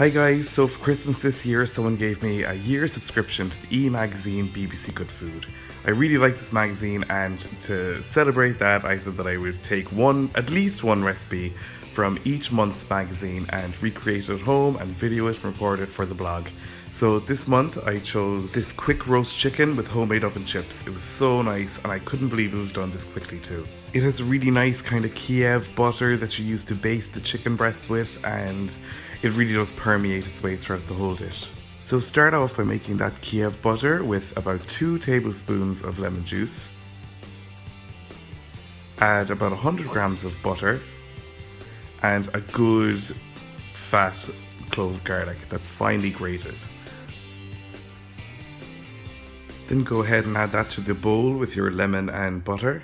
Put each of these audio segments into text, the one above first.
Hi guys, so for Christmas this year, someone gave me a year subscription to the e-magazine BBC Good Food. I really like this magazine, and to celebrate that, I said that I would take at least one recipe from each month's magazine and recreate it at home and video it and record it for the blog. So this month I chose this quick roast chicken with homemade oven chips. It was so nice, and I couldn't believe it was done this quickly too. It has a really nice kind of Kiev butter that you use to baste the chicken breasts with, and it really does permeate its way throughout the whole dish. So start off by making that Kiev butter with about 2 tablespoons of lemon juice. Add about 100 grams of butter and a good fat clove of garlic that's finely grated. Then go ahead and add that to the bowl with your lemon and butter.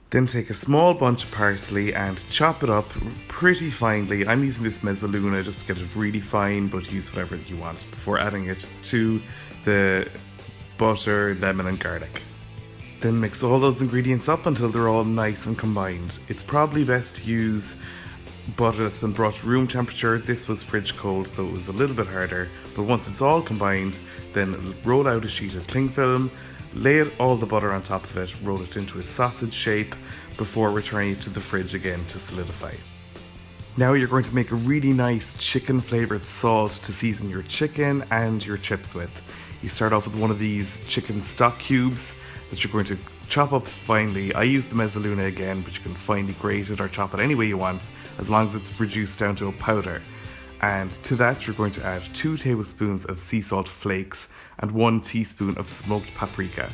Then take a small bunch of parsley and chop it up pretty finely. I'm using this mezzaluna just to get it really fine, but use whatever you want before adding it to the butter, lemon and garlic. Then mix all those ingredients up until they're all nice and combined. It's probably best to use butter that's been brought to room temperature. This was fridge cold, so it was a little bit harder, but once it's all combined, then roll out a sheet of cling film, lay all the butter on top of it, roll it into a sausage shape before returning it to the fridge again to solidify. Now you're going to make a really nice chicken flavoured salt to season your chicken and your chips with. You start off with one of these chicken stock cubes that you're going to chop up finely. I use the mezzaluna again, but you can finely grate it or chop it any way you want, as long as it's reduced down to a powder. And to that you're going to add 2 tablespoons of sea salt flakes and 1 teaspoon of smoked paprika.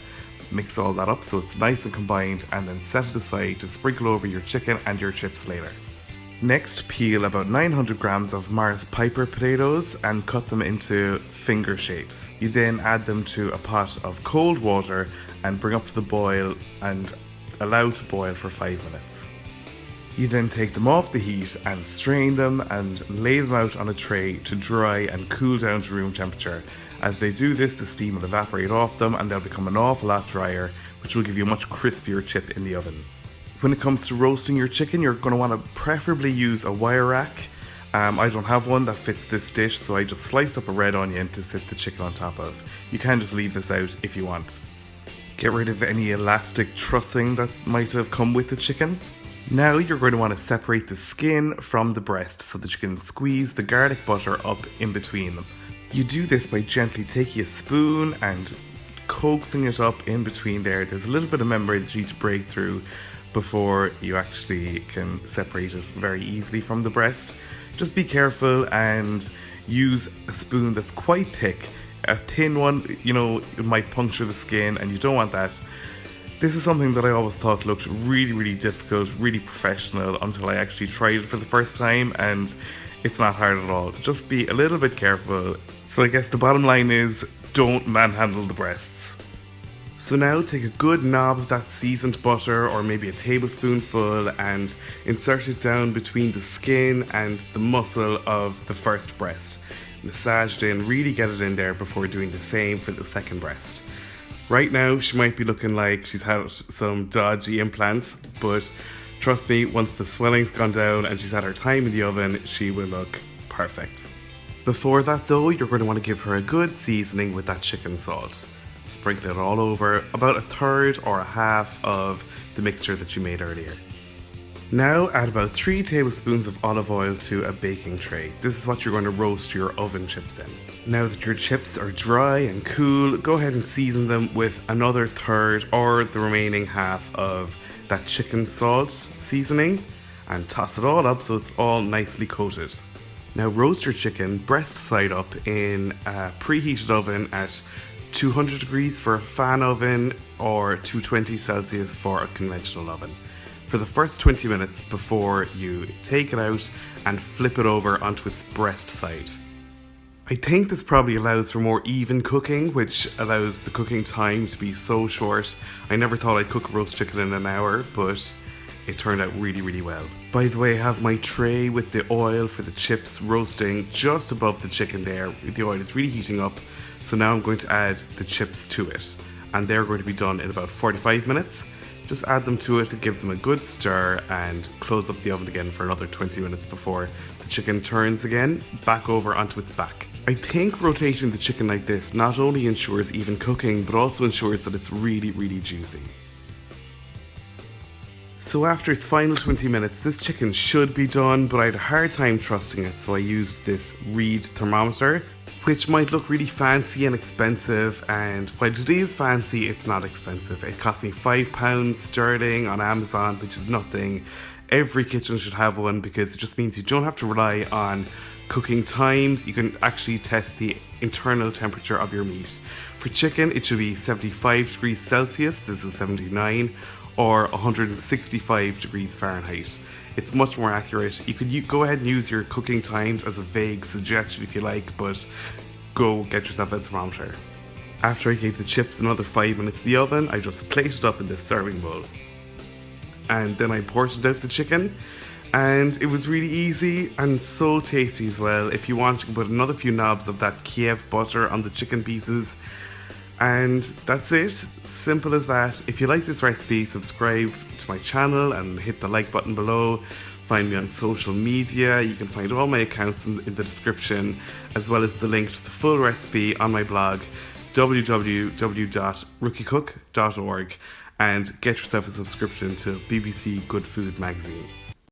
Mix all that up so it's nice and combined, and then set it aside to sprinkle over your chicken and your chips later. Next, peel about 900 grams of Mars Piper potatoes and cut them into finger shapes. You then add them to a pot of cold water and bring up to the boil and allow to boil for 5 minutes. You then take them off the heat and strain them and lay them out on a tray to dry and cool down to room temperature. As they do this, the steam will evaporate off them and they'll become an awful lot drier, which will give you a much crispier chip in the oven. When it comes to roasting your chicken, you're going to want to preferably use a wire rack. I don't have one that fits this dish, so I just sliced up a red onion to sit the chicken on top of. You can just leave this out if you want. Get rid of any elastic trussing that might have come with the chicken. Now you're going to want to separate the skin from the breast so that you can squeeze the garlic butter up in between them. You do this by gently taking a spoon and coaxing it up in between there. There's a little bit of membrane that you need to break through before you actually can separate it very easily from the breast. Just be careful and use a spoon that's quite thick. A thin one, it might puncture the skin, and you don't want that. This is something that I always thought looked really difficult, really professional, until I actually tried it for the first time, and it's not hard at all. Just be a little bit careful. So I guess the bottom line is, don't manhandle the breasts. So now take a good knob of that seasoned butter, or maybe a tablespoonful, and insert it down between the skin and the muscle of the first breast. Massage it in, really get it in there before doing the same for the second breast. Right now, she might be looking like she's had some dodgy implants, but trust me, once the swelling's gone down and she's had her time in the oven, she will look perfect. Before that though, you're going to want to give her a good seasoning with that chicken salt. Sprinkle it all over, about 1/3 or 1/2 of the mixture that you made earlier. Now add about 3 tablespoons of olive oil to a baking tray. This is what you're going to roast your oven chips in. Now that your chips are dry and cool, go ahead and season them with another 1/3 or the remaining 1/2 of that chicken salt seasoning, and toss it all up so it's all nicely coated. Now roast your chicken breast side up in a preheated oven at 200 degrees for a fan oven or 220 Celsius for a conventional oven for the first 20 minutes before you take it out and flip it over onto its breast side. I think this probably allows for more even cooking, which allows the cooking time to be so short. I never thought I'd cook roast chicken in an hour, but it turned out really well. By the way, I have my tray with the oil for the chips roasting just above the chicken there. The oil is really heating up, so now I'm going to add the chips to it, and they're going to be done in about 45 minutes. Just add them to it to give them a good stir and close up the oven again for another 20 minutes before the chicken turns again, back over onto its back. I think rotating the chicken like this not only ensures even cooking, but also ensures that it's really, really juicy. So after its final 20 minutes, this chicken should be done, but I had a hard time trusting it, so I used this reed thermometer, which might look really fancy and expensive, and while it is fancy, it's not expensive. It cost me £5 sterling on Amazon, which is nothing. Every kitchen should have one because it just means you don't have to rely on cooking times. You can actually test the internal temperature of your meat. For chicken, it should be 75 degrees Celsius, this is 79, or 165 degrees Fahrenheit. It's much more accurate. You could go ahead and use your cooking times as a vague suggestion if you like, but go get yourself a thermometer. After I gave the chips another 5 minutes in the oven, I just plated up in this serving bowl. And then I portioned out the chicken, and it was really easy and so tasty as well. If you want, you can put another few knobs of that Kiev butter on the chicken pieces. And that's it, simple as that. If you like this recipe, subscribe to my channel and hit the like button below. Find me on social media. You can find all my accounts in the description, as well as the link to the full recipe on my blog, www.rookiecook.org, and get yourself a subscription to BBC Good Food magazine.